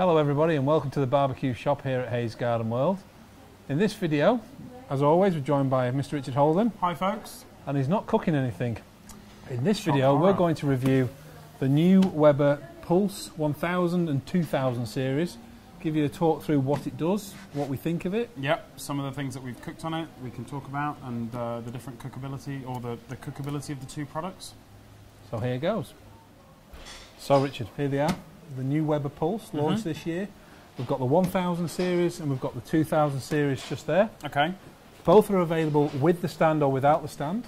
Hello everybody and welcome to the barbecue shop here at Hayes Garden World. In this video, as always, we're joined by Mr. Richard Holden. Hi folks. And he's not cooking anything. In this video we're going to review the new Weber Pulse 1000 and 2000 series. Give you a talk through what it does, what we think of it. Yep, some of the things that we've cooked on it we can talk about, and the different cookability, or the cookability of the two products. So here goes. So Richard, here they are. The new Weber Pulse, launched this year. We've got the 1000 series and we've got the 2000 series just there. Okay. Both are available with the stand or without the stand.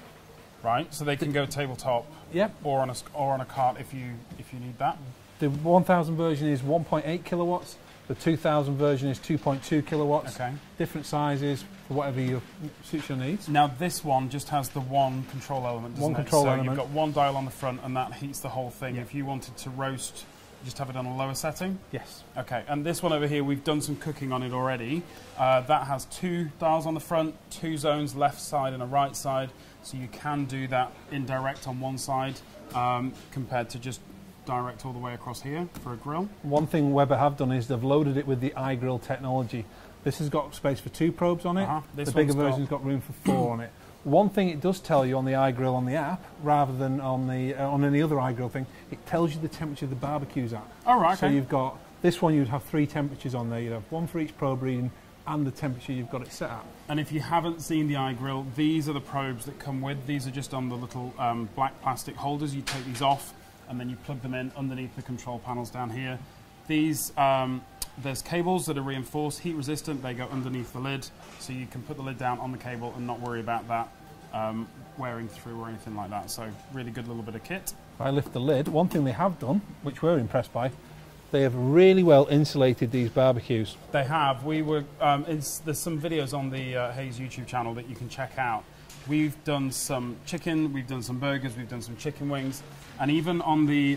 Right, so they can go tabletop. Yep. Or on a cart if you need that. The 1000 version is 1.8 kilowatts. The 2000 version is 2.2 kilowatts. Okay. Different sizes for whatever suits your needs. Now this one just has the one control element, doesn't it? One control element. So you've got one dial on the front and that heats the whole thing. Yep. If you wanted to roast, just have it on a lower setting? Yes. Okay, and this one over here, we've done some cooking on it already. That has two dials on the front, two zones, left side and a right side. So you can do that indirect on one side compared to just direct all the way across here for a grill. One thing Weber have done is they've loaded it with the iGrill technology. This has got space for 2 probes on it. The bigger version's got room for 4 on it. One thing it does tell you on the iGrill on the app, rather than on the on any other iGrill thing, it tells you the temperature the barbecue's at. Oh, right, so okay. you've got, this one you'd have 3 temperatures on there. You'd have one for each probe reading and the temperature you've got it set at. And if you haven't seen the iGrill, these are the probes that come with. These are just on the little black plastic holders. You take these off and then you plug them in underneath the control panels down here. These, there's cables that are reinforced, heat resistant. They go underneath the lid, so you can put the lid down on the cable and not worry about that wearing through or anything like that. So really good little bit of kit. If I lift the lid, one thing they have done, which we're impressed by, they have really well insulated these barbecues. They have. We were there's some videos on the Hayes YouTube channel that you can check out. We've done some chicken, we've done some burgers, we've done some chicken wings, and even on the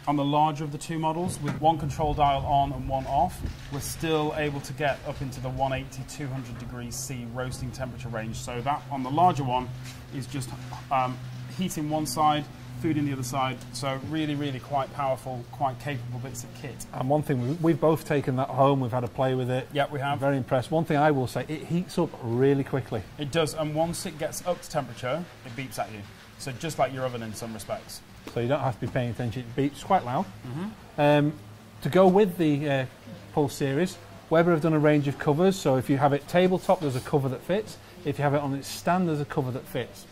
larger of the two models, with one control dial on and one off, we're still able to get up into the 180, 200 degrees C roasting temperature range. So that on the larger one is just heating one side, food in the other side. So really, really quite powerful, quite capable bits of kit. And one thing, we've both taken that home, we've had a play with it. Yep, we have. I'm very impressed. One thing I will say, it heats up really quickly. It does, and once it gets up to temperature, it beeps at you. So just like your oven in some respects. So you don't have to be paying attention, it beeps quite loud. To go with the Pulse series, Weber have done a range of covers. So if you have it tabletop, there's a cover that fits. If you have it on its stand, there's a cover that fits.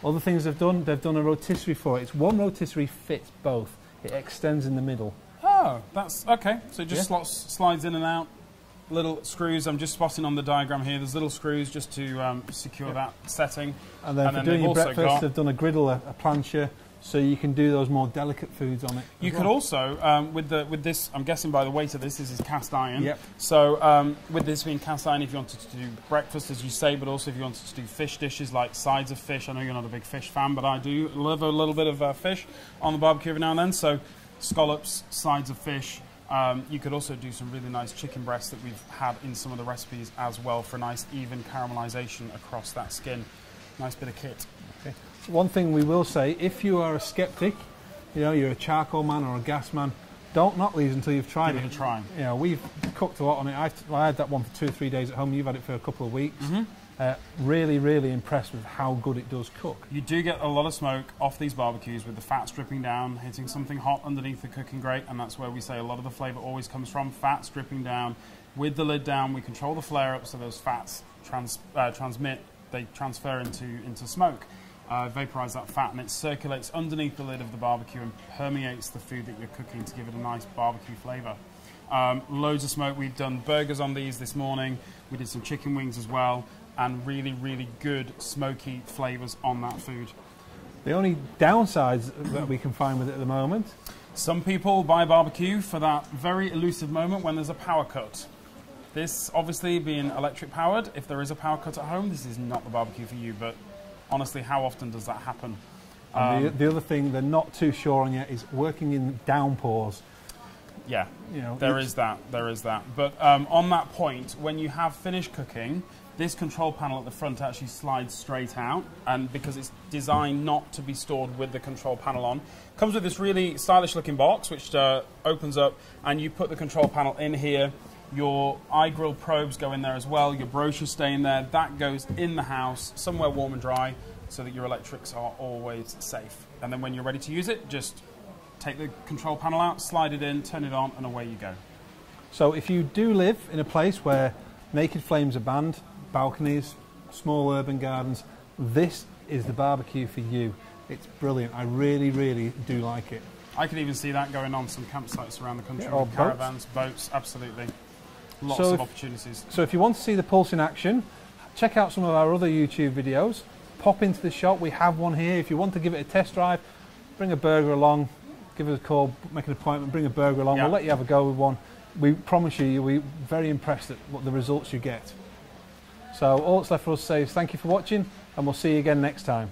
Other things they've done a rotisserie for it. It's one rotisserie fits both. It extends in the middle. Oh, that's okay. So it just slides in and out. Little screws. I'm just spotting on the diagram here. There's little screws just to secure that setting. And then for doing your breakfast, they've done a griddle, a plancher, so you can do those more delicate foods on it. You could also, with this, I'm guessing by the weight of this is cast iron. Yep. So with this being cast iron, if you wanted to do breakfast, as you say, but also if you wanted to do fish dishes like sides of fish. I know you're not a big fish fan, but I do love a little bit of fish on the barbecue every now and then. So scallops, sides of fish. You could also do some really nice chicken breasts that we've had in some of the recipes as well for a nice even caramelization across that skin. Nice bit of kit. Okay. One thing we will say, if you are a skeptic, you know, you're a charcoal man or a gas man, don't knock these until you've tried it. Give it a try. You know, we've cooked a lot on it. I had that one for 2 or 3 days at home. You've had it for a couple of weeks. Really, really impressed with how good it does cook. You do get a lot of smoke off these barbecues with the fat stripping down, hitting something hot underneath the cooking grate, and that's where we say a lot of the flavour always comes from, fat stripping down. With the lid down, we control the flare up so those fats they transfer into smoke. Vaporize that fat, and it circulates underneath the lid of the barbecue and permeates the food that you're cooking to give it a nice barbecue flavour. Loads of smoke. We've done burgers on these this morning. We did some chicken wings as well, and really, really good smoky flavours on that food. The only downsides that we can find with it at the moment, some people buy barbecue for that very elusive moment when there's a power cut. This obviously being electric powered, if there is a power cut at home, this is not the barbecue for you, but honestly, how often does that happen? The other thing they're not too sure on yet is working in downpours. Yeah, you know, there is that. But on that point, when you have finished cooking, This control panel at the front actually slides straight out, and because it's designed not to be stored with the control panel on. Comes with this really stylish looking box which opens up, and you put the control panel in here. Your iGrill probes go in there as well, your brochures stay in there. That goes in the house, somewhere warm and dry, so that your electrics are always safe. And then when you're ready to use it, just take the control panel out, slide it in, turn it on, and away you go. So if you do live in a place where naked flames are banned, balconies, small urban gardens, this is the barbecue for you. It's brilliant. I really, really do like it. I could even see that going on some campsites around the country, yeah, with caravans, boats, absolutely. Lots of opportunities. So if you want to see the Pulse in action, check out some of our other YouTube videos. Pop into the shop, we have one here. If you want to give it a test drive, bring a burger along, give us a call, make an appointment, bring a burger along. We'll let you have a go with one. We promise you'll be very impressed at what the results you get. So all that's left for us to say is thank you for watching, and we'll see you again next time.